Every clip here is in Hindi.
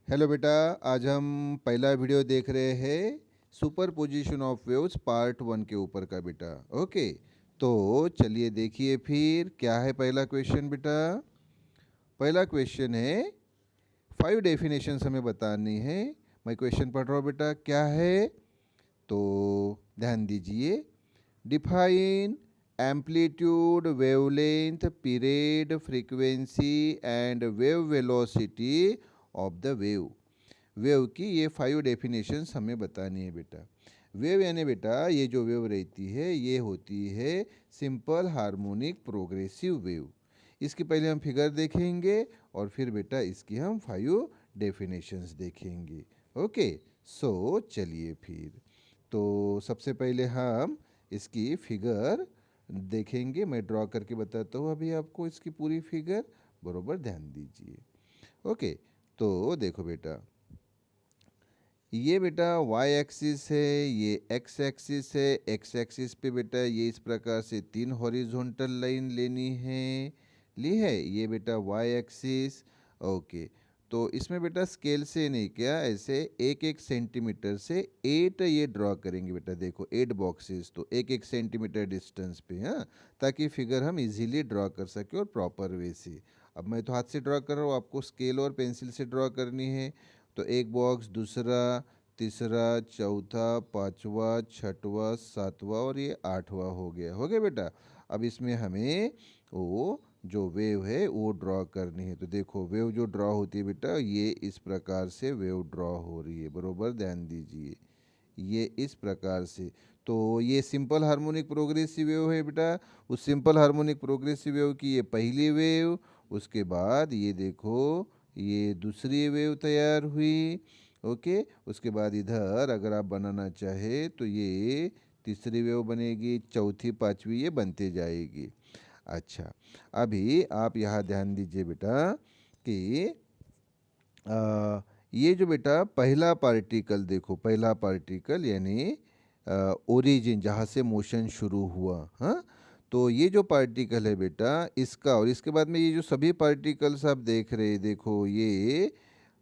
हेलो बेटा। आज हम पहला वीडियो देख रहे हैं super position of waves part 1 के ऊपर का बेटा। ओके, तो चलिए देखिए फिर क्या है पहला क्वेश्चन बेटा। पहला क्वेश्चन है 5 डेफिनेशंस हमें बतानी है। मैं क्वेश्चन पढ़ रहा हूँ बेटा, क्या है तो ध्यान दीजिए। Define amplitude, wavelength, period, frequency and wave velocity of the wave. Wave की ये 5 डेफिनेशंस हमें बतानी है बेटा। वेव यानी बेटा ये जो वेव रहती है ये होती है सिंपल हार्मोनिक प्रोग्रेसिव वेव। इसकी पहले हम फिगर देखेंगे और फिर बेटा इसकी हम 5 डेफिनेशंस देखेंगे। ओके, सो चलिए फिर तो सबसे पहले हम इसकी फिगर देखेंगे। मैं ड्रॉ करके बताता हूँ अभी आपको इसकी पूरी फिगर, बरोबर ध्यान दीजिए। ओके, तो देखो बेटा, ये बेटा y एक्सिस है, ये x एक्सिस है। x एक्सिस पे बेटा ये इस प्रकार से 3 हॉरिजॉन्टल लाइन लेनी है, ली है ये बेटा y एक्सिस। ओके, तो इसमें बेटा स्केल से नहीं, क्या ऐसे 1-1 सेंटीमीटर से 8 ये ड्रॉ करेंगे बेटा। देखो 8 बॉक्सेस, तो 1-1 सेंटीमीटर डिस्टेंस पे, हाँ, ताकि फिगर हम इजीली ड्रॉ कर सके और प्रॉपर वे से। अब मैं तो हाथ से ड्रॉ कर रहा हूँ, आपको स्केल और पेंसिल से ड्रॉ करनी है। तो एक बॉक्स, दूसरा, तीसरा, चौथा, पांचवा, छठवा, सातवां और ये आठवां हो गया बेटा। अब इसमें हमें वो जो वेव है वो ड्रॉ करनी है। तो देखो वेव जो ड्रॉ होती है बेटा, ये इस प्रकार से वेव ड्रॉ हो रही है, बरोबर ध्यान दीजिए, ये इस प्रकार से। तो ये सिंपल हार्मोनिक प्रोग्रेसिव वेव है बेटा। उस सिंपल हार्मोनिक प्रोग्रेसिव वेव की ये पहली वेव, उसके बाद ये देखो ये दूसरी वेव तैयार हुई। ओके, उसके बाद इधर अगर आप बनाना चाहे तो ये तीसरी वेव बनेगी, चौथी, पांचवी ये बनते जाएगी। अच्छा, अभी आप यहाँ ध्यान दीजिए बेटा कि ये जो बेटा पहला पार्टिकल देखो, पहला पार्टिकल यानी ओरिजिन जहाँ से मोशन शुरू हुआ, हाँ, तो ये जो पार्टिकल है बेटा इसका, और इसके बाद में ये जो सभी पार्टिकल्स आप देख रहे हैं, देखो ये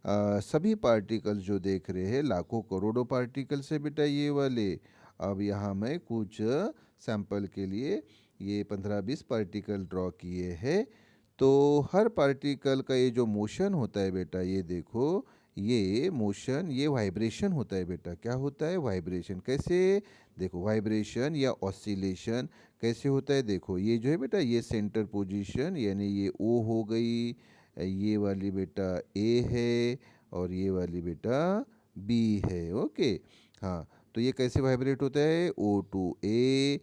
सभी पार्टिकल्स जो देख रहे हैं लाखों करोड़ों पार्टिकल्स है बेटा ये वाले। अब यहाँ मैं कुछ सैंपल के लिए ये 15-20 पार्टिकल ड्रॉ किए हैं। तो हर पार्टिकल का ये जो मोशन होता है बेटा, ये देखो ये मोशन, ये वाइब्रेशन होता है बेटा। क्या होता है? वाइब्रेशन। कैसे? देखो वाइब्रेशन या ऑसिलेशन कैसे होता है, देखो ये जो है बेटा ये सेंटर पोजीशन यानी ये ओ हो गई, ये वाली बेटा ए है और ये वाली बेटा बी है। ओके, हाँ, तो ये कैसे वाइब्रेट होता है? O to A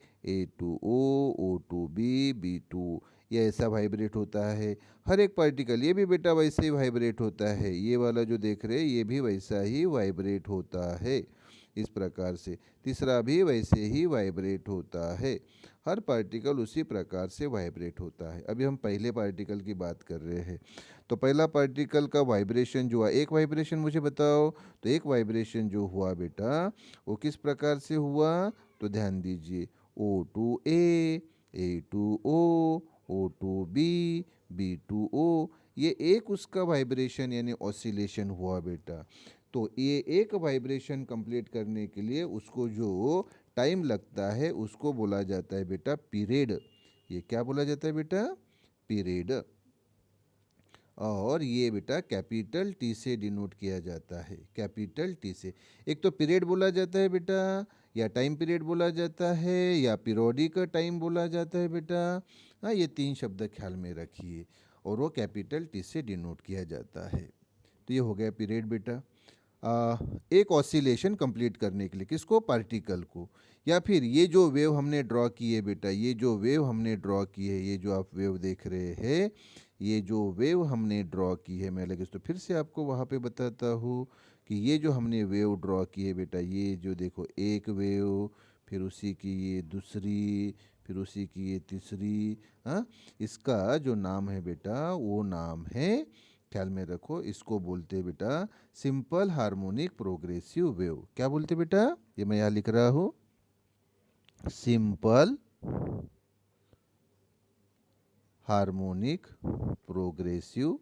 to O to B, B to, ये ऐसा वाइब्रेट होता है हर एक पार्टिकल। ये भी बेटा वैसे ही वाइब्रेट होता है, ये वाला जो देख रहे हैं ये भी वैसा ही वाइब्रेट होता है इस प्रकार से। तीसरा भी वैसे ही वाइब्रेट होता है, हर पार्टिकल उसी प्रकार से वाइब्रेट होता है। अभी हम पहले पार्टिकल की बात कर रहे हैं। तो पहला पार्टिकल का वाइब्रेशन जो हुआ, एक वाइब्रेशन मुझे बताओ, तो एक वाइब्रेशन जो हुआ बेटा वो किस प्रकार से हुआ, तो ध्यान दीजिए, O to A to O to B, B two O, ये एक उसका वाइब्रेशन यानी ऑसिलेशन हुआ बेटा। तो ये एक वाइब्रेशन कंप्लीट करने के लिए उसको जो टाइम लगता है उसको बोला जाता है बेटा पीरियड। ये क्या बोला जाता है बेटा? पीरियड। और ये बेटा कैपिटल टी से डिनोट किया जाता है, कैपिटल टी से। एक तो पीरियड बोला जाता है बेटा, या टाइम पीरियड बोला जाता है, या पीरियोडिक टाइम बोला जाता है बेटा। हाँ, ये 3 शब्द ख्याल में रखिए, और वो कैपिटल टी से डिनोट किया जाता है। तो ये हो गया पीरियड बेटा। एक ऑसिलेशन कंप्लीट करने के लिए किसको? पार्टिकल को। या फिर ये जो वेव हमने ड्रॉ की है बेटा, ये जो वेव हमने ड्रॉ की है, ये जो आप वेव देख रहे हैं, ये जो वेव हमने ड्रॉ की है, मैं लगे तो फिर से आपको वहाँ पे बताता हूँ कि ये जो हमने वेव ड्रॉ की है बेटा, ये जो देखो एक वेव, फिर उसी की ये दूसरी, फिर उसी की ये तीसरी, हाँ, इसका जो नाम है बेटा वो नाम है, ख्याल में रखो, इसको बोलते हैं बेटा सिंपल हार्मोनिक प्रोग्रेसिव वेव। क्या बोलते हैं बेटा? ये मैं यहाँ लिख रहा हूँ, simple harmonic progressive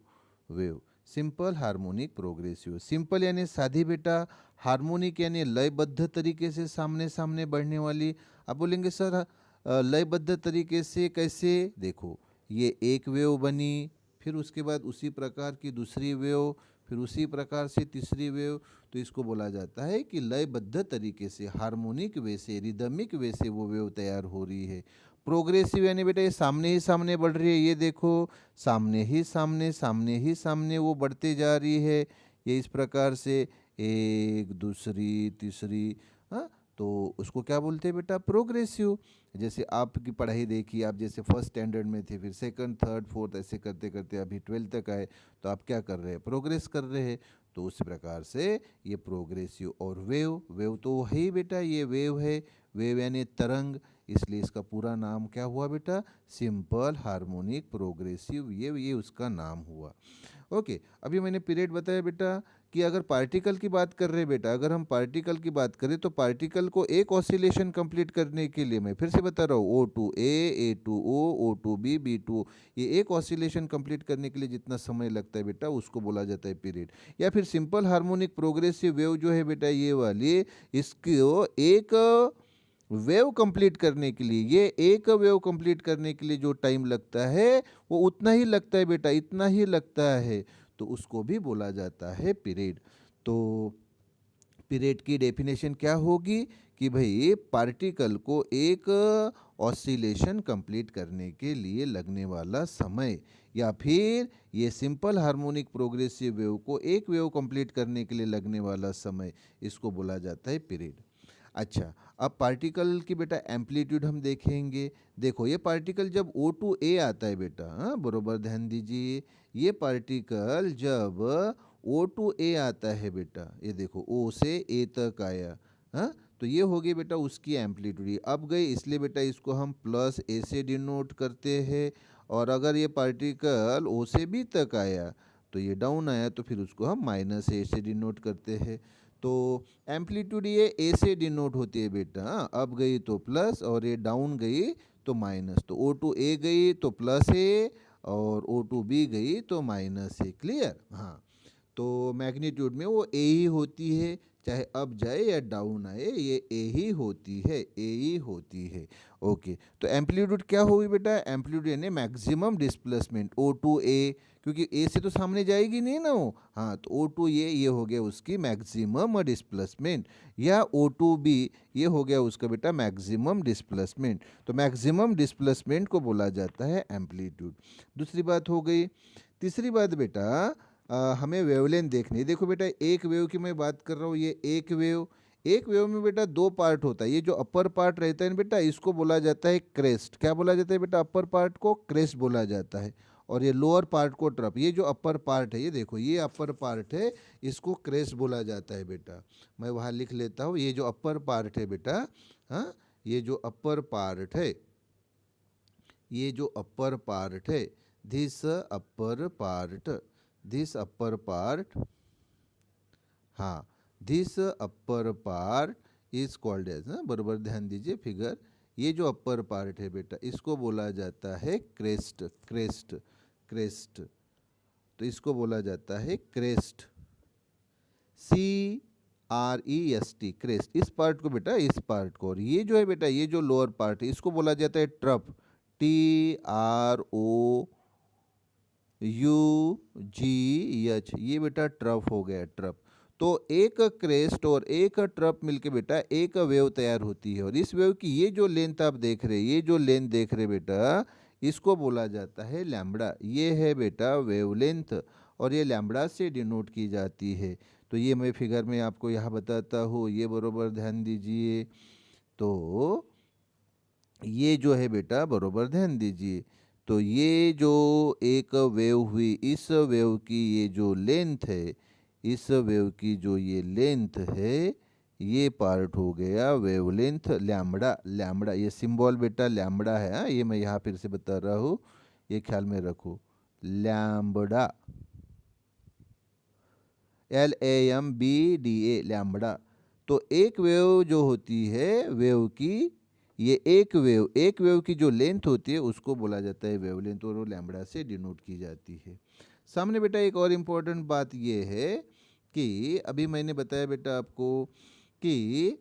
wave. Simple harmonic progressive. Simple यानी सादी बेटा, हार्मोनिक यानी लयबद्ध तरीके से सामने सामने बढ़ने वाली। आप बोलेंगे सर लयबद्ध तरीके से कैसे? देखो ये एक वेव बनी, फिर उसके बाद उसी प्रकार की दूसरी वेव, फिर उसी प्रकार से तीसरी वेव, तो इसको बोला जाता है कि लयबद्ध तरीके से हार्मोनिक वे से रिदमिक वे से वो वेव तैयार हो रही है। प्रोग्रेसिव यानी बेटा ये सामने ही सामने बढ़ रही है, ये देखो सामने ही सामने सामने ही सामने वो बढ़ते जा रही है, ये इस प्रकार से एक दूसरी तीसरी। हाँ, तो उसको क्या बोलते हैं बेटा? प्रोग्रेसिव। जैसे आपकी पढ़ाई देखिए, आप जैसे फर्स्ट स्टैंडर्ड में थे, फिर सेकंड थर्ड फोर्थ ऐसे करते करते अभी 12th तक आए, तो आप क्या कर रहे हैं? प्रोग्रेस कर रहे हैं। तो उस प्रकार से ये प्रोग्रेसिव। और वेव, वेव तो है ही बेटा, ये वेव है, वेव यानी तरंग, इसलिए इसका पूरा नाम क्या हुआ बेटा? सिंपल हार्मोनिक प्रोग्रेसिव, ये उसका नाम हुआ। ओके, अभी मैंने पीरियड बताया बेटा कि अगर पार्टिकल की बात कर रहे हैं बेटा, अगर हम पार्टिकल की बात करें तो पार्टिकल को एक ऑसिलेशन कंप्लीट करने के लिए, मैं फिर से बता रहा हूँ, O2A, A2O, O2B, B2O, ये एक ऑसिलेशन कंप्लीट करने के लिए जितना समय लगता है बेटा उसको बोला जाता है पीरियड। या फिर सिंपल हार्मोनिक प्रोग्रेसिव वेव जो है बेटा ये वाली, इसको एक वेव कंप्लीट करने के लिए, ये एक वेव कंप्लीट करने के लिए जो टाइम लगता है वो उतना ही लगता है बेटा, इतना ही लगता है, तो उसको भी बोला जाता है पीरियड। तो पीरियड की डेफिनेशन क्या होगी कि भाई पार्टिकल को एक ऑसिलेशन कंप्लीट करने के लिए लगने वाला समय, या फिर ये सिंपल हार्मोनिक प्रोग्रेसिव वेव को एक वेव कंप्लीट करने के लिए लगने वाला समय, इसको बोला जाता है पीरियड। अच्छा, अब पार्टिकल की बेटा एम्पलीट्यूड हम देखेंगे। देखो ये पार्टिकल जब O2A आता है बेटा, हाँ बरोबर ध्यान दीजिए, ये पार्टिकल जब O2A आता है बेटा, ये देखो O से A तक आया, हाँ, तो ये हो गई बेटा उसकी एम्पलीट्यूड। अब गई, इसलिए बेटा इसको हम प्लस A से डिनोट करते हैं। और अगर ये पार्टिकल O से B तक आया तो ये डाउन आया, तो फिर उसको हम माइनस A से डिनोट करते हैं। तो एम्पलीट्यूड ये ए से डिनोट होती है बेटा, अप गई तो प्लस और ये डाउन गई तो माइनस, तो O2A गई तो प्लस ए और O2B गई तो माइनस ए। क्लियर? हाँ, तो मैग्नीट्यूड में वो ए ही होती है, चाहे अप जाए या डाउन आए, ये ए ही होती है, ए ही होती है। ओके, तो एम्पलीट्यूड क्या होगी बेटा? एम्पलीट्यूड यानी मैक्सिमम डिस्प्लेसमेंट O2A, क्योंकि ए से तो सामने जाएगी नहीं ना वो, हाँ, तो O2A ये हो गया उसकी मैक्सिमम डिस्प्लेसमेंट, या O2B ये हो गया उसका बेटा मैक्सिमम डिस्प्लेसमेंट। तो मैक्सिमम डिस्प्लेसमेंट को बोला जाता है एम्पलीट्यूड। दूसरी बात हो गई। तीसरी बात बेटा, हमें वेवलेंथ देखनी है। देखो बेटा एक वेव की मैं बात कर रहा हूँ, ये एक वेव, एक वेव में बेटा दो पार्ट होता है। ये जो अपर पार्ट रहता है ना बेटा, इसको बोला जाता है क्रेस्ट। क्या बोला जाता है बेटा? अपर पार्ट को क्रेस्ट बोला जाता है, और ये लोअर पार्ट को ट्रप। ये जो अपर पार्ट है, ये देखो ये अपर पार्ट है, इसको क्रेस्ट बोला जाता है बेटा। मैं वहाँ लिख लेता हूँ, ये जो अपर पार्ट है बेटा, हाँ, ये जो अपर पार्ट है, ये जो अपर पार्ट है, this upper part, this upper part, हाँ, this upper part is called edge, बराबर ध्यान दीजिए फिगर, ये जो अपर पार्ट है बेटा इसको बोला जाता है क्रेस्ट, क्रेस्ट, क्रेस्ट, तो इसको बोला जाता है क्रेस्ट, CREST, क्रेस्ट। इस पार्ट को बेटा, इस पार्ट को, और ये जो है बेटा ये जो लोअर पार्ट है इसको बोला जाता है ट्रप, TROUGH, ये बेटा ट्रप हो गया, ट्रप। तो एक क्रेस्ट और एक ट्रप मिलके बेटा एक वेव तैयार होती है, और इस वेव की ये जो लेंथ आप देख रहे हैं, ये जो लेंथ देख रहे बेटा, इसको बोला जाता है लैम्बडा। ये है बेटा वेवलेंथ, और ये लैम्बडा से डिनोट की जाती है। तो ये मैं फिगर में आपको यहाँ बताता हूँ, ये बरोबर ध्यान दीजिए। तो ये जो है बेटा बरोबर ध्यान दीजिए, तो ये जो एक वेव हुई, इस वेव की ये जो लेंथ है, इस वेव की जो ये लेंथ है, ये पार्ट हो गया वेवलेंथ लैम्बडा। लैम्बडा ये सिंबल बेटा लैम्बडा है, हाँ, ये मैं यहाँ फिर से बता रहा हूँ, ये ख्याल में रखो, लैम्बडा, LAMBDA, लैम्बडा। तो एक वेव जो होती है, वेव की ये एक वेव की जो लेंथ होती है उसको बोला जाता है वेवलेंथ, और वो लैम्बडा से डिनोट की जाती है। सामने बेटा एक और इम्पोर्टेंट बात ये है कि अभी मैंने बताया बेटा आपको कि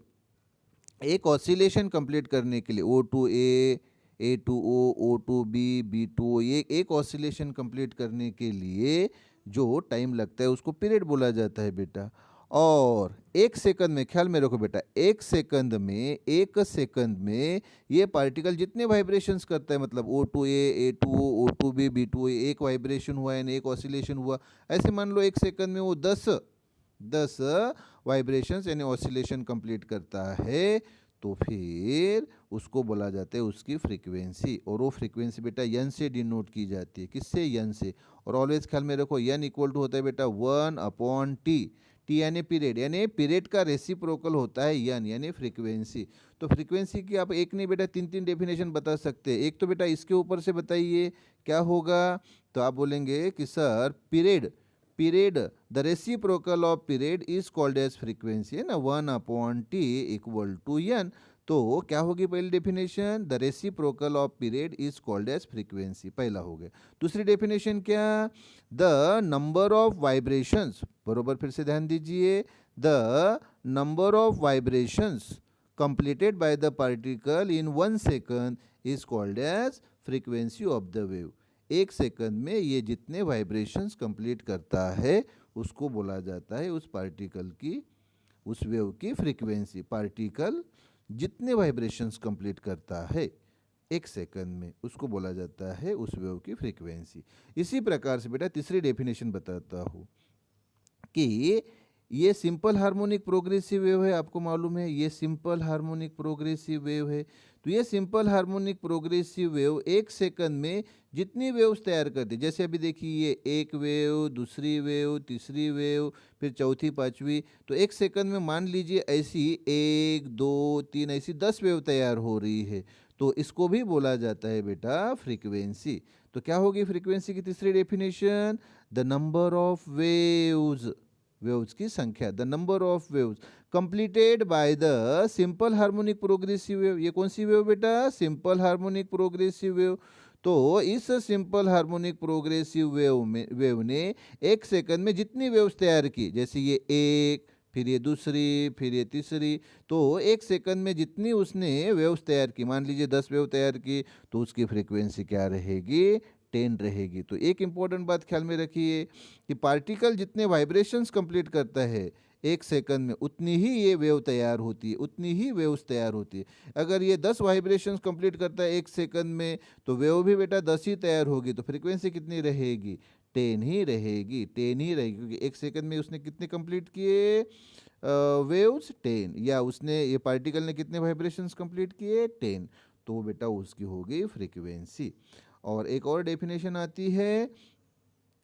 एक ऑसिलेशन कंप्लीट करने के लिए O2A, A2O, O2B, B2O, ये एक ऑसिलेशन कंप्लीट करने के लिए जो टाइम लगता है उसको पीरियड बोला जाता है बेटा। और एक सेकंड में, ख्याल में रखो बेटा, एक सेकंड में ये पार्टिकल जितने वाइब्रेशंस करता है, मतलब O2A, A2O, O2B, B2O, एक वाइब्रेशन हुआ यानी एक ऑसिलेशन हुआ, ऐसे मान लो एक सेकंड में वो 10 वाइब्रेशंस यानी ऑसिलेशन कंप्लीट करता है, तो फिर उसको बोला जाता है उसकी फ्रीक्वेंसी। और वो फ्रीक्वेंसी बेटा यन से डिनोट की जाती है। किससे? यन से। और ऑलवेज ख्याल में रखो यन इक्वल टू होता है बेटा 1/T। टी यानी पीरियड का रेसिप्रोकल होता है यन यानी फ्रीक्वेंसी। तो फ्रीक्वेंसी की आप एक नहीं बेटा तीन डेफिनेशन बता सकते हैं। एक तो बेटा इसके ऊपर से बताइए क्या होगा, तो आप बोलेंगे कि sir period the reciprocal of period is called as frequency, है ना, 1/T इक्वल टू एन। तो क्या होगी पहली definition? The reciprocal of period is called as frequency, पहला हो गया। दूसरी डेफिनेशन क्या? द नंबर ऑफ वाइब्रेशंस, बरोबर फिर से ध्यान दीजिए, the number of vibrations completed by the particle in 1 second is called as frequency of the wave। एक सेकंड में ये जितने वाइब्रेशंस कंप्लीट करता है उसको बोला जाता है उस पार्टिकल की, उस वेव की फ्रीक्वेंसी। पार्टिकल जितने वाइब्रेशंस कंप्लीट करता है एक सेकंड में उसको बोला जाता है उस वेव की फ्रीक्वेंसी। इसी प्रकार से बेटा तीसरी डेफिनेशन बताता हूँ कि ये सिंपल हार्मोनिक प्रोग्रेसिव वेव है। आपको मालूम है ये सिंपल हार्मोनिक प्रोग्रेसिव वेव है। तो ये सिंपल हार्मोनिक प्रोग्रेसिव वेव एक सेकंड में जितनी वेव्स तैयार करती है, जैसे अभी देखिए ये एक वेव, दूसरी वेव, तीसरी वेव, फिर चौथी, पांचवी, तो एक सेकंड में मान लीजिए ऐसी 1 2 3 ऐसी 10 वेव तैयार हो रही है, तो इसको भी बोला जाता है बेटा फ्रीक्वेंसी। तो क्या होगी फ्रीक्वेंसी की तीसरी definition? The number of waves की संख्या, the number of waves completed by the simple harmonic progressive wave. ये कौन सी वेव बेटा? Simple harmonic progressive wave. तो इस सिंपल हार्मोनिक प्रोग्रेसिव वेव ने एक सेकंड में जितनी वेव्स तैयार की, जैसे ये एक, फिर ये दूसरी, फिर ये तीसरी, तो एक सेकंड में जितनी उसने वेव्स तैयार की, मान लीजिए 10 वेव तैयार की, तो उसकी फ्रीक्वेंसी क्या रहेगी? 10 रहेगी। तो एक इंपॉर्टेंट बात ख्याल में रखिए कि पार्टिकल जितने वाइब्रेशंस कंप्लीट करता है एक सेकंड में उतनी ही ये वेव तैयार होती है, उतनी ही वेव्स तैयार होती है। अगर ये 10 वाइब्रेशंस कंप्लीट करता है एक सेकंड में, तो वेव भी बेटा 10 ही तैयार होगी। तो फ्रीक्वेंसी कितनी रहेगी? 10 ही रहेगी, 10 ही रहेगी, क्योंकि एक सेकंड में उसने कितने कंप्लीट किए वेव्स? 10। या उसने, ये पार्टिकल ने कितने वाइब्रेशंस कंप्लीट किए? 10। तो वो बेटा उसकी होगी फ्रीक्वेंसी। और एक और डेफिनेशन आती है,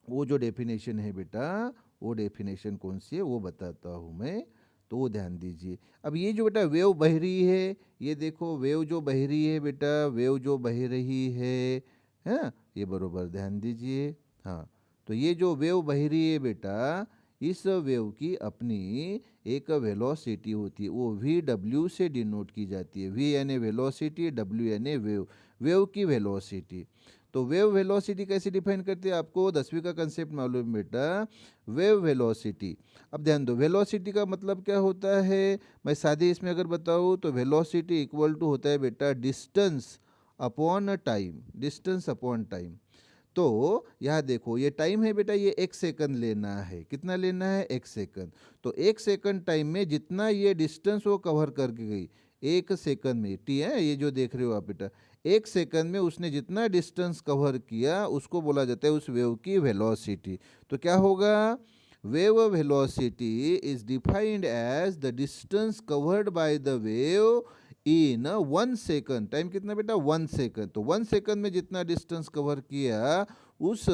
वो जो डेफिनेशन है बेटा, वो डेफिनेशन कौन सी है वो बताता हूँ मैं, तो वो ध्यान दीजिए। अब ये जो बेटा वेव बह रही है, ये देखो वेव जो बह रही है बेटा, वेव जो बह रही है, हाँ, ये बरोबर ध्यान दीजिए। हाँ, तो ये जो वेव बह रही है बेटा, इस वेव की अपनी एक वेलोसिटी होती है, वो वी डब्ल्यू से डिनोट की जाती है। वी यानी वेलोसिटी, डब्ल्यू यानी वेव की वेलोसिटी। तो वेव वेलोसिटी कैसे डिफाइन करते हैं? आपको 10वीं का कंसेप्ट मालूम बेटा, वेव वेलोसिटी। अब ध्यान दो, वेलोसिटी का मतलब क्या होता है, मैं सादे इसमें अगर बताऊँ तो वेलोसिटी इक्वल टू होता है बेटा distance upon time, distance upon time. तो यहाँ देखो ये टाइम है बेटा, ये एक सेकंड लेना है, कितना लेना है? एक सेकंड। तो एक सेकंड टाइम में जितना ये डिस्टेंस वो कवर करके गई एक सेकंड में, टी है ये जो देख रहे हो आप बेटा, एक सेकंड में उसने जितना डिस्टेंस कवर किया उसको बोला जाता है उस वेव की वेलोसिटी। तो क्या होगा? Wave velocity is defined as the distance covered by the wave in 1 second. Time कितना बेटा? 1 सेकंड। तो 1 सेकंड में जितना डिस्टेंस कवर किया उस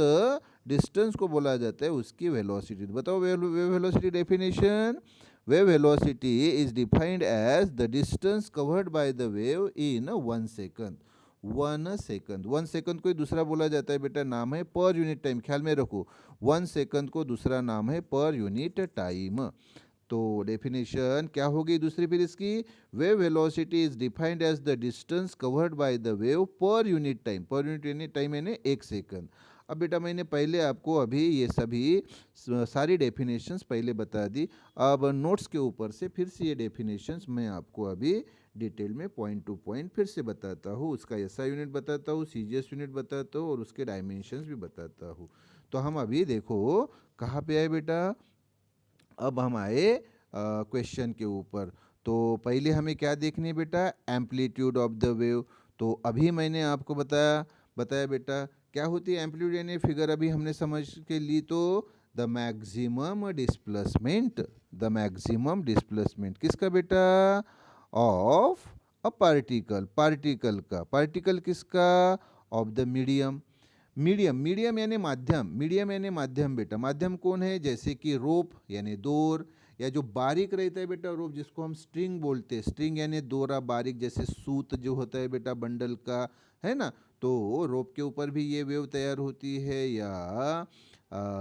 डिस्टेंस को बोला जाता है उसकी वेलोसिटी। बताओ wave velocity definition. Wave velocity is defined as the distance covered by the wave in 1 second. 1 second, 1 second को दूसरा बोला जाता है बेटा, नाम है पर यूनिट टाइम। ख्याल में रखो 1 सेकंड को दूसरा नाम है पर यूनिट टाइम। तो डेफिनेशन क्या होगी दूसरी फिर इसकी, wave velocity is defined as the distance covered by the wave per unit time, per unit time यानी 1 सेकंड। अब बेटा मैंने पहले आपको अभी ये सभी सारी डेफिनेशंस पहले बता दी, अब नोट्स के ऊपर से फिर से ये डेफिनेशंस मैं आपको अभी डिटेल में पॉइंट टू पॉइंट फिर से बताता हूँ, उसका एसआई यूनिट बताता हूँ, सीजीएस यूनिट बताता हूँ और उसके डायमेंशंस भी बताता हूँ। तो हम अभी देखो कहाँ पे आए बेटा, अब हम आए क्वेश्चन के ऊपर। तो पहले हमें क्या देखनी है बेटा, एम्पलीट्यूड ऑफ द वेव। तो अभी मैंने आपको बताया बताया बेटा क्या होती है एम्पलीट्यूड यानी फिगर, अभी हमने समझ के ली तो the maximum displacement, the maximum displacement किसका बेटा, ऑफ अ पार्टिकल, पार्टिकल का, पार्टिकल किसका, of the medium. Medium, medium यानी माध्यम, मीडियम यानी माध्यम बेटा, माध्यम कौन है, जैसे कि रोप यानी डोर, या जो बारीक रहता है बेटा रोप जिसको हम स्ट्रिंग बोलते हैं, स्ट्रिंग यानी दोरा बारीक, जैसे सूत जो होता है बेटा बंडल का, है ना। तो रोप के ऊपर भी ये वेव तैयार होती है या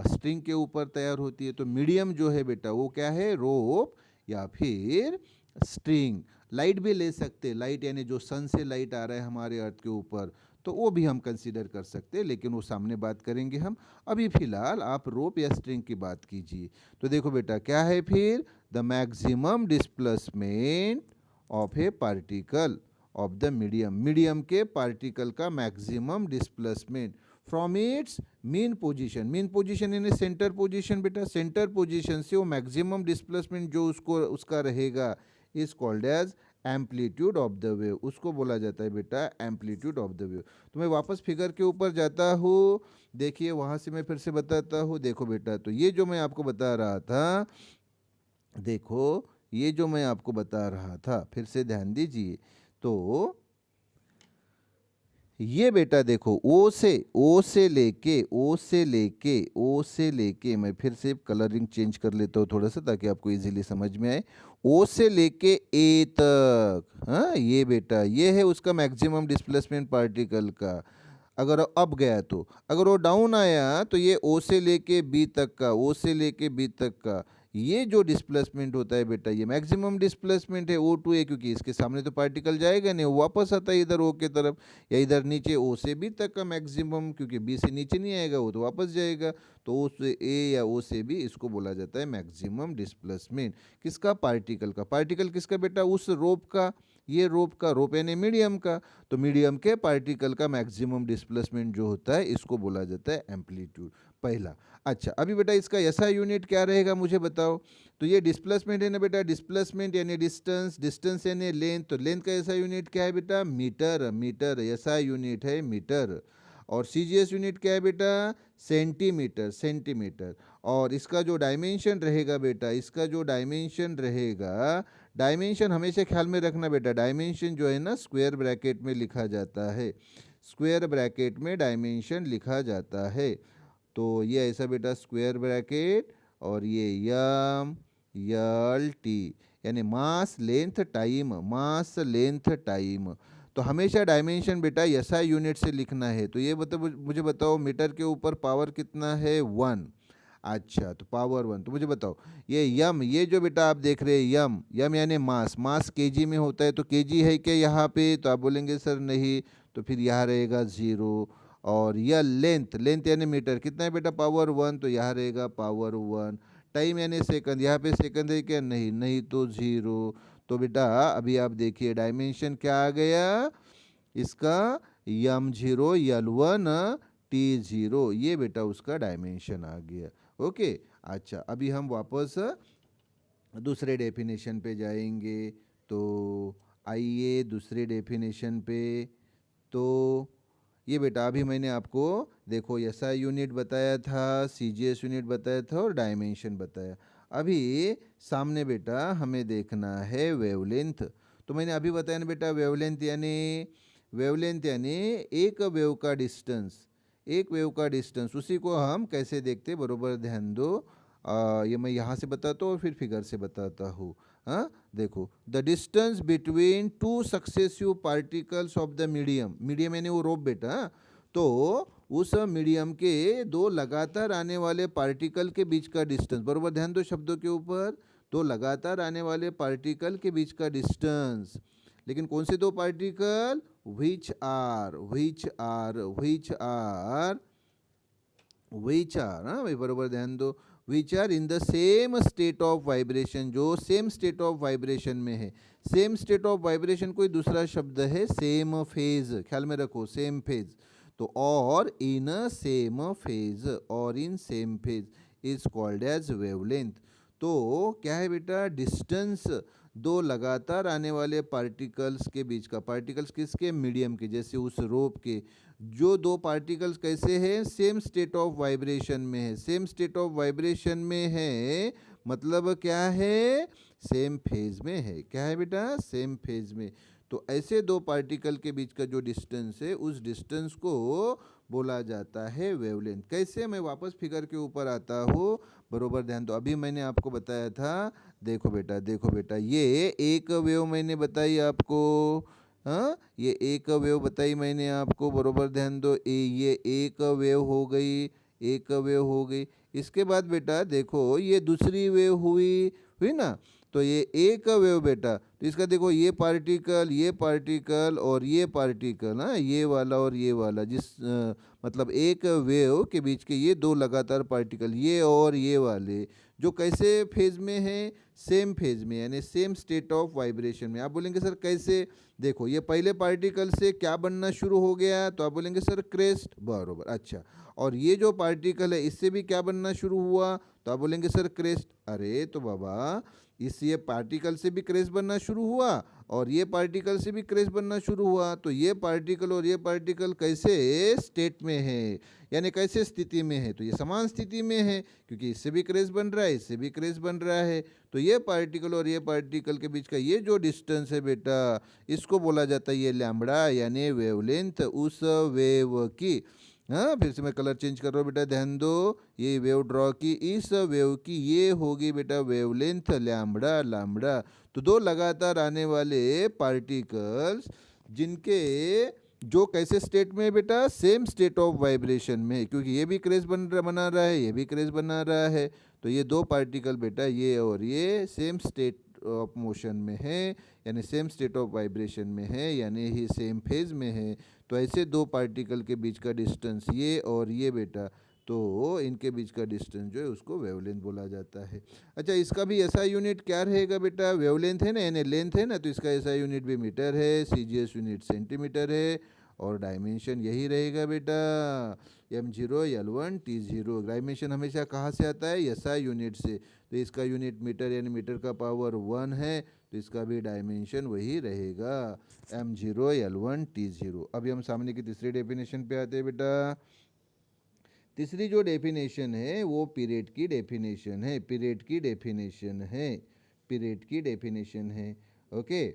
स्ट्रिंग के ऊपर तैयार होती है। तो मीडियम जो है बेटा वो क्या है, रोप या फिर स्ट्रिंग। लाइट भी ले सकते, लाइट यानी जो सन से लाइट आ रहा है हमारे अर्थ के ऊपर, तो वो भी हम कंसीडर कर सकते हैं, लेकिन वो सामने बात करेंगे हम। अभी फिलहाल आप रोप या स्ट्रिंग की बात कीजिए। तो देखो बेटा क्या है फिर, the maximum displacement of a particle of the medium, medium के पार्टिकल का maximum displacement from its mean position, mean position यानी सेंटर पोजीशन बेटा, सेंटर पोजीशन से वो मैक्सिमम डिस्प्लेसमेंट जो उसको उसका रहेगा is called as amplitude of the wave, उसको बोला जाता है बेटा एम्पलीट्यूड ऑफ द वेव। तो मैं वापस फिगर के ऊपर जाता हूँ, देखिए वहाँ से मैं फिर से बताता हूँ। देखो बेटा तो ये जो मैं आपको बता रहा था, देखो ये जो मैं आपको बता रहा था फिर से ध्यान दीजिए। तो ये बेटा देखो ओ से लेके मैं फिर से कलरिंग चेंज कर लेता हूँ थोड़ा सा ताकि आपको इजीली समझ में आए। ओ से लेके ए तक, हाँ ये बेटा ये है उसका मैक्सिमम डिस्प्लेसमेंट पार्टिकल का। अगर अप गया तो, अगर वो डाउन आया तो ये ओ से लेके बी तक का, ओ से लेके बी तक का, ये जो डिस्प्लेसमेंट होता है बेटा ये मैक्सिमम डिस्प्लेसमेंट है ओ टू ए, क्योंकि इसके सामने तो पार्टिकल जाएगा नहीं, वो वापस आता है इधर ओ के तरफ, या इधर नीचे ओ से बी तक का मैक्सिमम, क्योंकि बी से नीचे नहीं आएगा वो तो वापस जाएगा। तो ओ से ए या ओ से बी, इसको बोला जाता है मैक्सिमम डिस्प्लेसमेंट किसका, पार्टिकल का। पार्टिकल किसका बेटा, उस रोप का, ये रोप का, रोप यानी मीडियम का। तो मीडियम के पार्टिकल का मैक्सिमम डिस्प्लेसमेंट जो होता है इसको बोला जाता है एम्पलीट्यूड, पहला। अच्छा अभी बेटा इसका ऐसा यूनिट क्या रहेगा मुझे बताओ। तो ये डिस्प्लेसमेंट है ना बेटा, डिस्प्लेसमेंट यानी डिस्टेंस, डिस्टेंस यानी लेंथ, तो लेंथ का ऐसा यूनिट क्या है बेटा, मीटर, मीटर ऐसा यूनिट है मीटर। और सीजीएस यूनिट क्या है बेटा, सेंटीमीटर, सेंटीमीटर। और इसका जो डायमेंशन रहेगा बेटा, इसका जो डायमेंशन रहेगा, डायमेंशन हमेशा ख्याल में रखना बेटा, डायमेंशन जो है ना स्क्वायर ब्रैकेट में लिखा जाता है, स्क्वायर ब्रैकेट में डायमेंशन लिखा जाता है। तो ये ऐसा बेटा स्क्वायर ब्रैकेट, और ये यम यल टी यानी मास लेंथ टाइम, मास लेंथ टाइम। तो हमेशा डायमेंशन बेटा एसआई यूनिट से लिखना है। तो ये बताओ मुझे बताओ मीटर के ऊपर पावर कितना है, 1। अच्छा तो पावर 1। तो मुझे बताओ ये यम, ये जो बेटा आप देख रहे हैं यम, यम यानी मास, मास केजी में होता है, तो केजी है क्या यहाँ पे, तो आप बोलेंगे सर नहीं, तो फिर यहाँ रहेगा 0। और यह लेंथ, लेंथ यानी मीटर, कितना है बेटा पावर 1, तो यहाँ रहेगा पावर 1। टाइम यानी सेकंड, यहाँ पे सेकंड है क्या, नहीं, नहीं तो 0। तो बेटा अभी आप देखिए डायमेंशन क्या आ गया इसका, यम 0 यल 1 T0, ये बेटा उसका डायमेंशन आ गया। ओके। अच्छा अभी हम वापस दूसरे डेफिनेशन पे जाएंगे। तो आइए दूसरे डेफिनेशन पे। तो ये बेटा अभी मैंने आपको देखो एसआई यूनिट बताया था, सीजीएस यूनिट बताया था और डायमेंशन बताया। अभी सामने बेटा हमें देखना है वेवलेंथ। तो मैंने अभी बताया ना बेटा वेवलेंथ यानी, वेवलेंथ यानी एक वेव का डिस्टेंस, एक वेव का डिस्टेंस, उसी को हम कैसे देखते, बरोबर ध्यान दो। ये मैं यहाँ से बताता हूँ और फिर फिगर से बताता हूँ। हाँ देखो, the distance between two successive particles of the medium, medium यानी वो रोप बेटा, हाँ? तो उस मीडियम के दो लगातार आने वाले पार्टिकल के बीच का डिस्टेंस, बरोबर ध्यान दो शब्दों के ऊपर। दो लगातार आने वाले पार्टिकल के बीच का डिस्टेंस। लेकिन कौन से दो पार्टिकल? विच आर हाँ भाई बरोबर ध्यान दो। Which are in the same state of vibration, जो सेम स्टेट ऑफ वाइब्रेशन में है। सेम स्टेट ऑफ वाइब्रेशन कोई दूसरा शब्द है सेम फेज, ख्याल में रखो सेम फेज। तो और in same phase is called as wavelength. तो क्या है बेटा? डिस्टेंस दो लगातार आने वाले पार्टिकल्स के बीच का। पार्टिकल्स किसके? मीडियम के, जैसे उस रोप के। जो दो पार्टिकल्स कैसे हैं? सेम स्टेट ऑफ वाइब्रेशन में है। सेम स्टेट ऑफ वाइब्रेशन में है मतलब क्या है? सेम फेज में है। क्या है बेटा? सेम फेज में। तो ऐसे दो पार्टिकल के बीच का जो डिस्टेंस है, उस डिस्टेंस को बोला जाता है वेवलेंथ। कैसे? मैं वापस फिगर के ऊपर आता हूँ, बरोबर ध्यान दो। अभी मैंने आपको बताया था, देखो बेटा ये एक वेव मैंने बताई आपको। हाँ, ये एक वेव बताई मैंने आपको, बरोबर ध्यान दो। ये एक वेव हो गई। इसके बाद बेटा देखो ये दूसरी वेव हुई ना। तो ये एक वेव बेटा, तो इसका देखो ये पार्टिकल और ये पार्टिकल, हाँ ये वाला और ये वाला, मतलब एक वेव के बीच के ये दो लगातार पार्टिकल, ये और ये वाले, जो कैसे फेज में है? सेम फेज में, यानी सेम स्टेट ऑफ वाइब्रेशन में। आप बोलेंगे सर कैसे? देखो ये पहले पार्टिकल से क्या बनना शुरू हो गया? तो आप बोलेंगे सर क्रेस्ट, बरोबर। अच्छा, और ये जो पार्टिकल है इससे भी क्या बनना शुरू हुआ? तो आप बोलेंगे सर क्रेस्ट। अरे तो बाबा, ये पार्टिकल से भी क्रेस्ट बनना शुरू हुआ और ये पार्टिकल से भी क्रेस्ट बनना शुरू हुआ। तो ये पार्टिकल और ये पार्टिकल कैसे स्टेट में है, यानी कैसे स्थिति में है? तो ये समान स्थिति में है, क्योंकि इससे भी क्रेस्ट बन रहा है, इससे भी क्रेस्ट बन रहा है। तो ये पार्टिकल और ये पार्टिकल के बीच का ये जो डिस्टेंस है बेटा, इसको बोला जाता है ये लैम्बडा, यानी वेवलेंथ उस वेव की। हाँ, फिर से मैं कलर चेंज कर रहा हूँ बेटा, ध्यान दो। ये वेव ड्रॉ की, इस वेव की ये होगी बेटा वेवलेंथ लैम्बडा। तो दो लगातार आने वाले पार्टिकल्स जिनके जो कैसे स्टेट में है बेटा? सेम स्टेट ऑफ वाइब्रेशन में, क्योंकि ये भी क्रेज बना रहा है, ये भी क्रेज बना रहा है। तो ये दो पार्टिकल बेटा, ये और ये सेम स्टेट ऑफ मोशन में है, यानी सेम स्टेट ऑफ वाइब्रेशन में है, यानी ही सेम फेज में है। तो ऐसे दो पार्टिकल के बीच का डिस्टेंस ये और ये बेटा, तो इनके बीच का डिस्टेंस जो है उसको वेवलेंथ बोला जाता है। अच्छा, इसका भी ऐसा यूनिट क्या रहेगा बेटा? वेवलेंथ है ना, यानी लेंथ है ना, तो इसका ऐसा यूनिट भी मीटर है, सीजीएस यूनिट सेंटीमीटर है, और डायमेंशन यही रहेगा बेटा, m0 l1 t0। डायमेंशन हमेशा कहाँ से आता है? एसआई यूनिट से। तो इसका यूनिट मीटर, यानी मीटर का पावर 1 है, तो इसका भी डायमेंशन वही रहेगा, m0 l1 t0। अभी हम सामने की तीसरी डेफिनेशन पे आते हैं बेटा। तीसरी जो डेफिनेशन है वो पीरियड की डेफिनेशन है। ओके,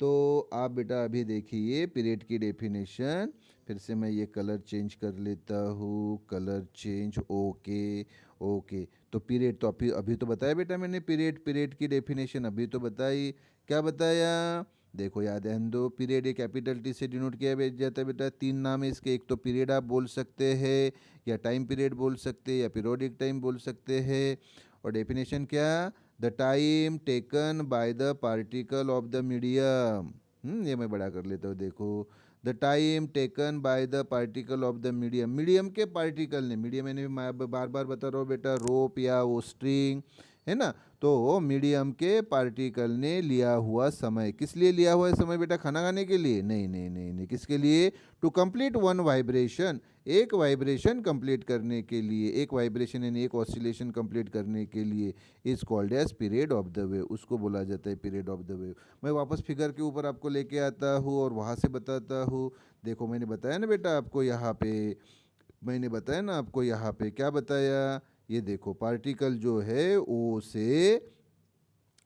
तो आप बेटा अभी देखिए पीरियड की डेफिनेशन। फिर से मैं ये कलर चेंज कर लेता हूँ, कलर चेंज, ओके। तो पीरियड तो अभी तो बताया बेटा मैंने, पीरियड की डेफिनेशन अभी तो बताई। क्या बताया? देखो याद है दो, पीरियड ये कैपिटल टी से डिनोट किया जाता है बेटा। तीन नाम है इसके, एक तो पीरियड आप बोल सकते हैं, या टाइम पीरियड बोल सकते हैं, या पीरियोडिक टाइम बोल सकते हैं। और डेफिनेशन क्या? The time taken by the particle of the medium. ये मैं बड़ा कर लेता हूँ, देखो, the time taken by the particle of the medium के पार्टिकल ने, मीडियम मैंने बार बार बता रहा हूँ बेटा, रोप या वो स्ट्रिंग है ना, तो मीडियम के पार्टिकल ने लिया हुआ समय। किस लिए लिया हुआ समय बेटा? खाना खाने के लिए? नहीं, किसके लिए? टू कंप्लीट वन वाइब्रेशन, एक वाइब्रेशन कंप्लीट करने के लिए, एक वाइब्रेशन यानी एक ऑसिलेशन कंप्लीट करने के लिए, is called as period of the wave, उसको बोला जाता है पीरियड ऑफ द वेव। मैं वापस फिगर के ऊपर आपको लेके आता हूँ और वहाँ से बताता हूँ। देखो मैंने बताया ना बेटा आपको यहाँ पे, क्या बताया? ये देखो पार्टिकल जो है ओ से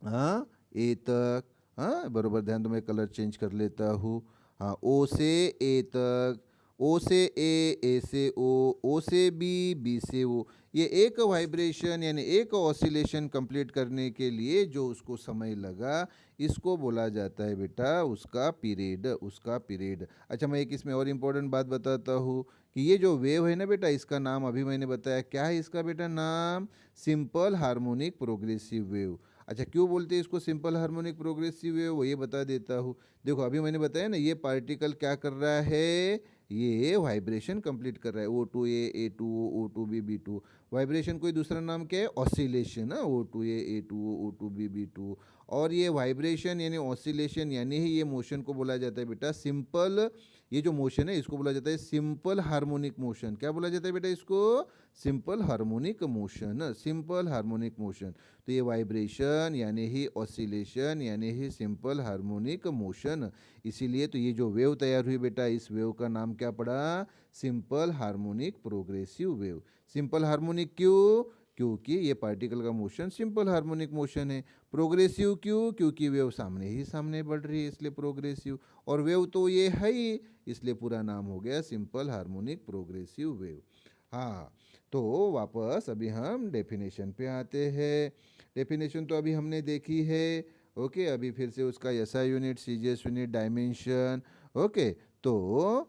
हाँ ए तक, हाँ बरोबर ध्यान दो, मैं कलर चेंज कर लेता हूँ। हाँ, ओ से ए तक, ओ से ए से ओ से बी से ओ, ये एक वाइब्रेशन यानी एक ऑसिलेशन कंप्लीट करने के लिए जो उसको समय लगा, इसको बोला जाता है बेटा उसका पीरियड। अच्छा, मैं एक इसमें और इम्पोर्टेंट बात बताता हूँ कि ये जो वेव है ना बेटा, इसका नाम अभी मैंने बताया क्या है इसका बेटा नाम? Simple harmonic progressive wave. अच्छा, क्यों बोलते हैं इसको सिंपल हार्मोनिक प्रोग्रेसिव वेव, वो ये बता देता हूँ। देखो अभी मैंने बताया ना, ये पार्टिकल क्या कर रहा है, ये वाइब्रेशन कंप्लीट कर रहा है, O2A A2O O2B B2। Vibration कोई दूसरा नाम क्या है, oscillation. O2A A2O O2B B2। और ये वाइब्रेशन यानी ऑसिलेशन यानी ही ये मोशन को बोला जाता है बेटा सिंपल। ये जो मोशन है इसको बोला जाता है सिंपल हार्मोनिक मोशन। क्या बोला जाता है बेटा इसको, simple harmonic motion, simple harmonic motion. तो ये वाइब्रेशन यानी ही ऑसिलेशन यानी ही सिंपल हार्मोनिक मोशन। इसीलिए तो ये जो वेव तैयार हुई बेटा, इस वेव का नाम क्या पड़ा, simple harmonic progressive wave. Simple harmonic क्यों, क्योंकि ये पार्टिकल का मोशन सिंपल हार्मोनिक मोशन है। प्रोग्रेसिव क्यों, क्योंकि वेव सामने ही सामने बढ़ रही है इसलिए प्रोग्रेसिव। और वेव तो ये है ही, इसलिए पूरा नाम हो गया सिंपल हार्मोनिक प्रोग्रेसिव वेव। हाँ, तो वापस अभी हम डेफिनेशन पे आते हैं। डेफिनेशन तो अभी हमने देखी है। ओके, अभी फिर से उसका SI unit, CGS unit, dimension. Okay, तो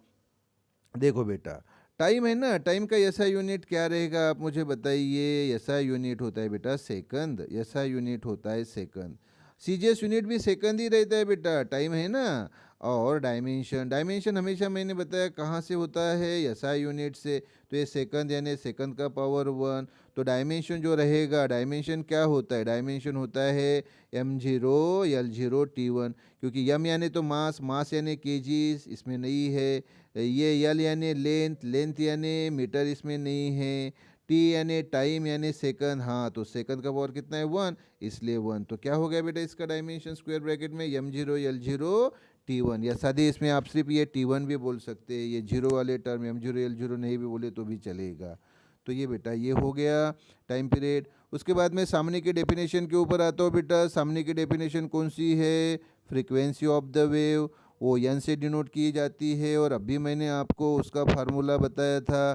देखो बेटा, टाइम है ना, टाइम का एसआई यूनिट क्या रहेगा आप मुझे बताइए। एसआई यूनिट होता है बेटा सेकंड, एसआई यूनिट होता है सेकंड। सीजीएस यूनिट भी सेकंड ही रहता है बेटा, टाइम है ना। और डायमेंशन, डायमेंशन हमेशा मैंने बताया कहाँ से होता है, एसआई यूनिट से। तो ये सेकंड यानी सेकंड का पावर 1। तो डायमेंशन जो रहेगा, डायमेंशन क्या होता है, डायमेंशन होता है m0 l0 t1। क्योंकि m यानी तो मास, मास यानी केजीज इसमें नहीं है। ये यल यानी लेंथ, लेंथ यानी मीटर इसमें नहीं है। टी यानी टाइम यानी सेकंड, हाँ तो सेकंड का पावर कितना है 1, इसलिए 1। तो क्या हो गया बेटा इसका डायमेंशन स्क्वायर ब्रैकेट में m0 l0 t1। या सादे इसमें आप सिर्फ ये t1 भी बोल सकते हैं, ये जीरो वाले टर्म m0 l0 नहीं भी बोले तो भी चलेगा। तो ये बेटा ये हो गया टाइम पीरियड। उसके बाद में सामने के डेफिनेशन के ऊपर आता हूँ बेटा। सामने की डेफिनेशन कौन सी है, फ्रीक्वेंसी ऑफ द वेव, वो एन से डिनोट की जाती है। और अभी मैंने आपको उसका फार्मूला बताया था।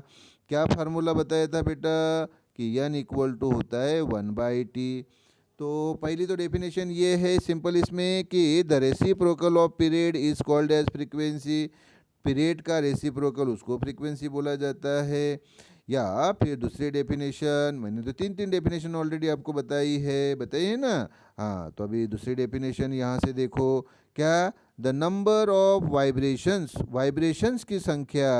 क्या फार्मूला बताया था बेटा, कि एन इक्वल टू होता है 1/t। तो पहली तो डेफिनेशन ये है सिंपल इसमें कि the reciprocal of period is called as frequency. Period का रेसिप्रोकल उसको फ्रीक्वेंसी बोला जाता है। या फिर दूसरी डेफिनेशन, मैंने तो तीन तीन डेफिनेशन ऑलरेडी आपको बताई है ना। हाँ, तो अभी दूसरी डेफिनेशन यहाँ से देखो, क्या, the number of vibrations, vibrations की संख्या,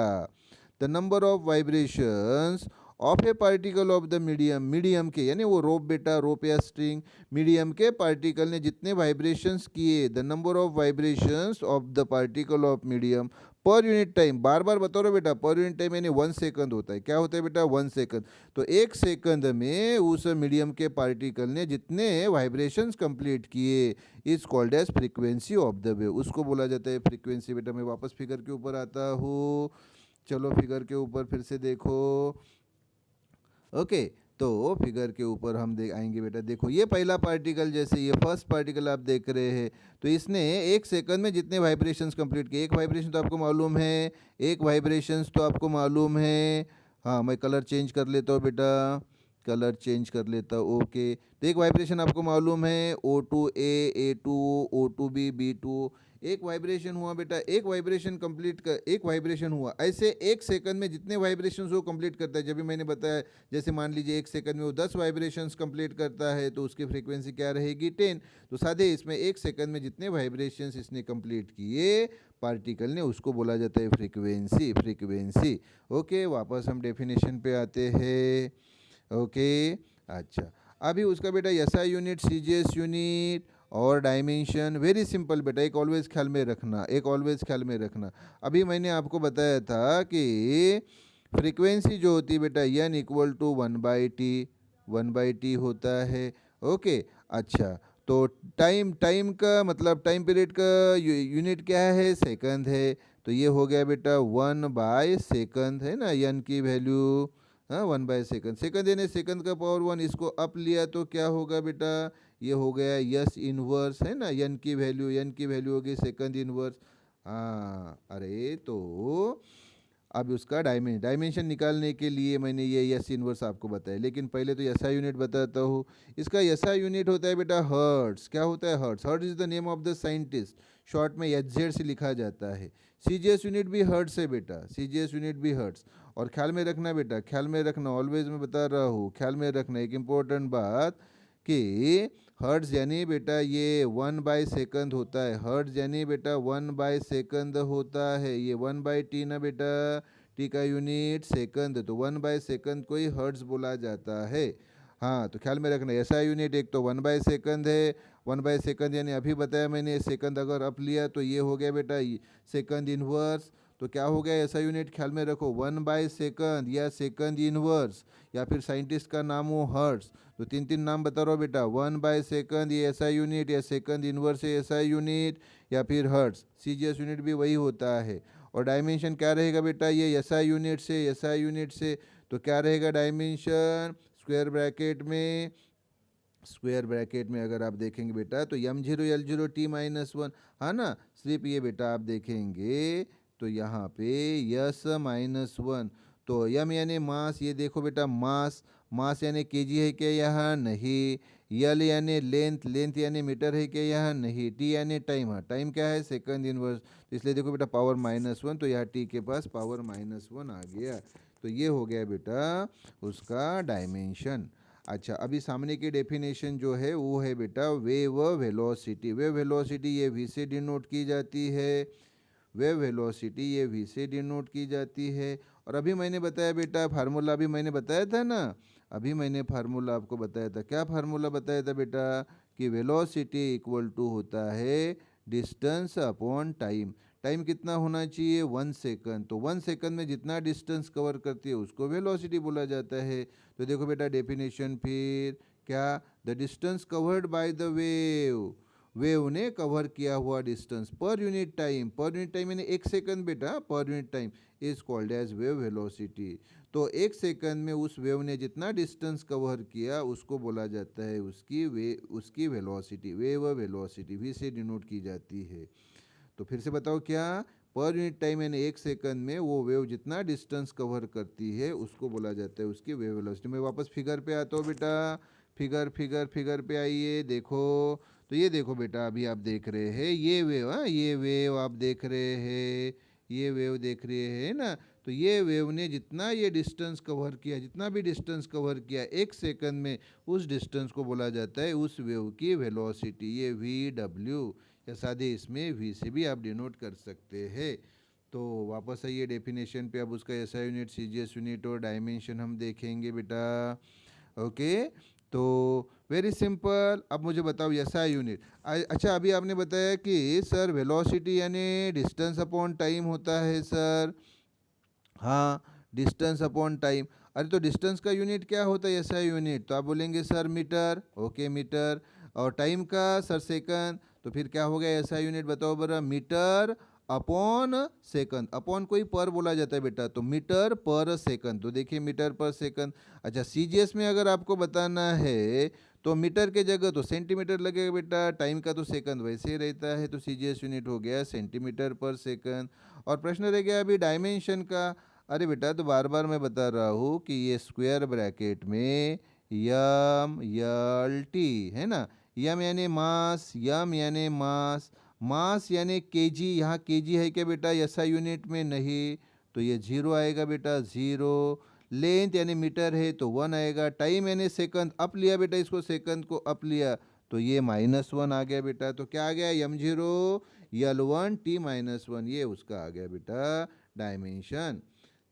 the number of vibrations of a particle of the medium, medium के यानी वो रोप बेटा, रोप या स्ट्रिंग, मीडियम के पार्टिकल ने जितने वाइब्रेशंस किए, the number of vibrations of the particle of medium per unit time. बार बार बता रहा हूँ बेटा, पर यूनिट टाइम यानी 1 सेकंड होता है। क्या होता है बेटा, 1 सेकंड। तो 1 सेकंड में उस मीडियम के पार्टिकल ने जितने वाइब्रेशंस कंप्लीट किए is called as frequency of the wave, उसको बोला जाता है फ्रीक्वेंसी। बेटा मैं वापस फिगर के ऊपर आता हूँ। चलो फिगर के ऊपर फिर से देखो। ओके, तो फिगर के ऊपर हम आएंगे बेटा। देखो ये पहला पार्टिकल, जैसे ये फर्स्ट पार्टिकल आप देख रहे हैं, तो इसने 1 सेकंड में जितने वाइब्रेशंस कंप्लीट किए, एक वाइब्रेशन तो आपको मालूम है, एक वाइब्रेशंस तो आपको मालूम है। हाँ, मैं कलर चेंज कर लेता हूँ बेटा, कलर चेंज कर लेता हूँ। ओके, तो एक वाइब्रेशन आपको मालूम है O2A A2O O2B B2। एक वाइब्रेशन हुआ बेटा, एक वाइब्रेशन कंप्लीट कर, एक वाइब्रेशन हुआ। ऐसे 1 सेकंड में जितने वाइब्रेशंस वो कंप्लीट करता है, जब भी मैंने बताया, जैसे मान लीजिए 1 सेकंड में वो 10 वाइब्रेशंस कंप्लीट करता है तो उसकी फ्रीक्वेंसी क्या रहेगी 10। तो सादे इसमें 1 सेकंड में जितने वाइब्रेशंस इसने कंप्लीट किए पार्टिकल ने, उसको बोला जाता है फ्रीक्वेंसी, फ्रीक्वेंसी। ओके, वापस हम डेफिनेशन पे आते हैं। ओके, अच्छा अभी उसका बेटा एसआई यूनिट, सीजीएस यूनिट और डायमेंशन, वेरी सिंपल बेटा, एक ऑलवेज ख्याल में रखना, एक ऑलवेज ख्याल में रखना। अभी मैंने आपको बताया था कि फ्रीक्वेंसी जो होती है बेटा N equal to 1/t, 1/t होता है। ओके, अच्छा तो टाइम, टाइम का मतलब टाइम पीरियड का यूनिट क्या है, सेकंड है। तो ये हो गया बेटा 1/सेकंड है ना, एन की वैल्यू, हाँ 1/सेकंड। सेकंड यानी सेकंड का पावर 1, इसको अप लिया तो क्या होगा बेटा, ये हो गया यस इनवर्स है ना, एन की वैल्यू, एन की वैल्यू होगी सेकंड इनवर्स। हाँ, अरे तो अब उसका डायमेंशन निकालने के लिए मैंने ये एस इनवर्स आपको बताया, लेकिन पहले तो एसआई यूनिट बताता हूँ। इसका एसआई यूनिट होता है बेटा हर्ट्स। क्या होता है, hertz. Hertz is the name of the scientist, short में एचजेड से लिखा जाता है। सीजीएस यूनिट भी हर्ट्स है बेटा, सीजीएस यूनिट भी हर्ट्स। और ख्याल में रखना बेटा, ख्याल में रखना, ऑलवेज मैं बता रहा हूँ, ख्याल में रखना एक इम्पोर्टेंट बात कि हर्ट्ज यानी बेटा ये 1/सेकंड होता है। हर्ट्ज यानी बेटा 1/सेकंड होता है। ये 1/t ना बेटा, टी का यूनिट सेकंड, तो 1/सेकंड को ही हर्ट्ज बोला जाता है। हाँ, तो ख्याल में रखना, ऐसा यूनिट एक तो 1/सेकंड है। 1/सेकंड यानी अभी बताया मैंने, सेकंड अगर अप लिया तो ये हो गया बेटा सेकंड इनवर्स। तो क्या हो गया ऐसा यूनिट, ख्याल में रखो, 1/सेकंड या सेकंड इनवर्स, या फिर साइंटिस्ट का नाम हो हर्ट्ज। तो तीन तीन नाम बता रहा हूँ बेटा, 1/सेकंड ये ऐसा यूनिट, या सेकंड इनवर्स है ऐसा यूनिट, या फिर हर्ट्ज। सीजीएस यूनिट भी वही होता है। और डायमेंशन क्या रहेगा बेटा, ये ऐसा यूनिट से ऐसा यूनिट से, तो क्या रहेगा डायमेंशन, स्क्वायर ब्रैकेट में अगर आप देखेंगे बेटा तो m0 l0 t-1, हाँ ना। सिर्फ ये बेटा आप देखेंगे तो यहाँ पे s-1, तो m यानी मास, ये देखो बेटा मास, मास यानी केजी है क्या, यहाँ नहीं। यल यानी लेंथ यानी मीटर है क्या, यहाँ नहीं। टी यानी टाइम, हाँ टाइम क्या है, सेकंड इनवर्स, तो इसलिए देखो बेटा पावर -1, तो यहाँ टी के पास पावर -1 आ गया। तो ये हो गया बेटा उसका डायमेंशन। अच्छा, अभी सामने की डेफिनेशन जो है वो है बेटा वेव वेलोसिटी। वेव वेलोसिटी ये v से डिनोट की जाती है। वेव वेलोसिटी ये v से डिनोट की जाती है। और अभी मैंने बताया बेटा फार्मूला, अभी मैंने बताया था ना, अभी मैंने फार्मूला आपको बताया था। क्या फार्मूला बताया था बेटा, कि वेलोसिटी इक्वल टू होता है डिस्टेंस अपॉन टाइम। टाइम कितना होना चाहिए, 1 सेकंड, तो 1 सेकंड में जितना डिस्टेंस कवर करती है उसको वेलोसिटी बोला जाता है। तो देखो बेटा डेफिनेशन फिर क्या, the distance covered by the wave, wave ने कवर किया हुआ distance per unit time, per unit time यानी 1 सेकंड बेटा, per unit time is called as wave velocity. तो 1 सेकंड में उस वेव ने जितना डिस्टेंस कवर किया उसको बोला जाता है उसकी वेलोसिटी, वेव वेलोसिटी वी से डिनोट की जाती है। तो फिर से बताओ क्या, पर यूनिट टाइम यानी 1 सेकंड में वो वेव जितना डिस्टेंस कवर करती है उसको बोला जाता है उसकी वेव वेलोसिटी। मैं वापस फिगर पे आता हूँ बेटा, फिगर पे आइए, देखो। तो ये देखो बेटा अभी आप देख रहे हैं ये वेव, हाँ ये वेव आप देख रहे हैं, ये वेव देख रहे हैं ना। तो ये वेव ने जितना ये डिस्टेंस कवर किया, जितना भी डिस्टेंस कवर किया 1 सेकंड में, उस डिस्टेंस को बोला जाता है उस वेव की वेलोसिटी, ये VW, या सादे इसमें v से भी आप डिनोट कर सकते हैं। तो वापस आइए डेफिनेशन पे, अब उसका एसआई यूनिट, सीजीएस यूनिट और डायमेंशन हम देखेंगे बेटा। ओके, तो वेरी सिंपल। अब मुझे बताओ एसआई यूनिट। अच्छा, अभी आपने बताया कि सर वेलोसिटी यानी डिस्टेंस अपॉन टाइम होता है सर, हाँ डिस्टेंस अपॉन टाइम। अरे तो डिस्टेंस का यूनिट क्या होता है एसआई यूनिट, तो आप बोलेंगे सर मीटर, ओके मीटर। और टाइम का सर सेकंड, तो फिर क्या हो गया एसआई यूनिट, बताओ बरा, मीटर अपॉन सेकंड। अपॉन को ही पर बोला जाता है बेटा, तो मीटर पर सेकंड, तो देखिए मीटर पर सेकंड। अच्छा, सीजीएस में अगर आपको बताना है तो मीटर के जगह तो सेंटीमीटर लगेगा बेटा, टाइम का तो सेकंड वैसे ही रहता है, तो सीजीएस यूनिट हो गया सेंटीमीटर पर सेकंड। और प्रश्न रह गया अभी डायमेंशन का। अरे बेटा तो बार बार मैं बता रहा हूँ कि ये स्क्वायर ब्रैकेट में यम यल टी है ना, यम यानी मास, यम यानी मास, मास यानी केजी, यहाँ केजी है क्या बेटा ऐसा यूनिट में नहीं, तो ये 0 आएगा बेटा, 0। लेंथ यानी मीटर है तो 1 आएगा। टाइम यानी सेकंड, अप लिया बेटा इसको, सेकंड को अप लिया तो ये -1 आ गया बेटा। तो क्या आ गया, m0 l1 t-1, ये उसका आ गया बेटा डायमेंशन।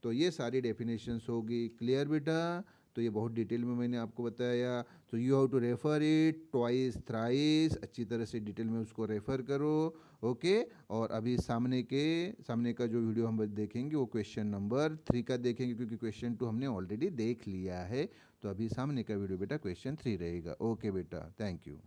तो ये सारी डेफिनेशंस होगी, क्लियर बेटा। तो ये बहुत डिटेल में मैंने आपको बताया, तो you have to refer it twice thrice, अच्छी तरह से डिटेल में उसको रेफर करो। ओके, और अभी सामने का जो वीडियो हम देखेंगे वो क्वेश्चन नंबर 3 का देखेंगे, क्योंकि क्वेश्चन 2 हमने ऑलरेडी देख लिया है। तो अभी सामने का वीडियो बेटा क्वेश्चन 3 रहेगा। ओके बेटा, थैंक यू।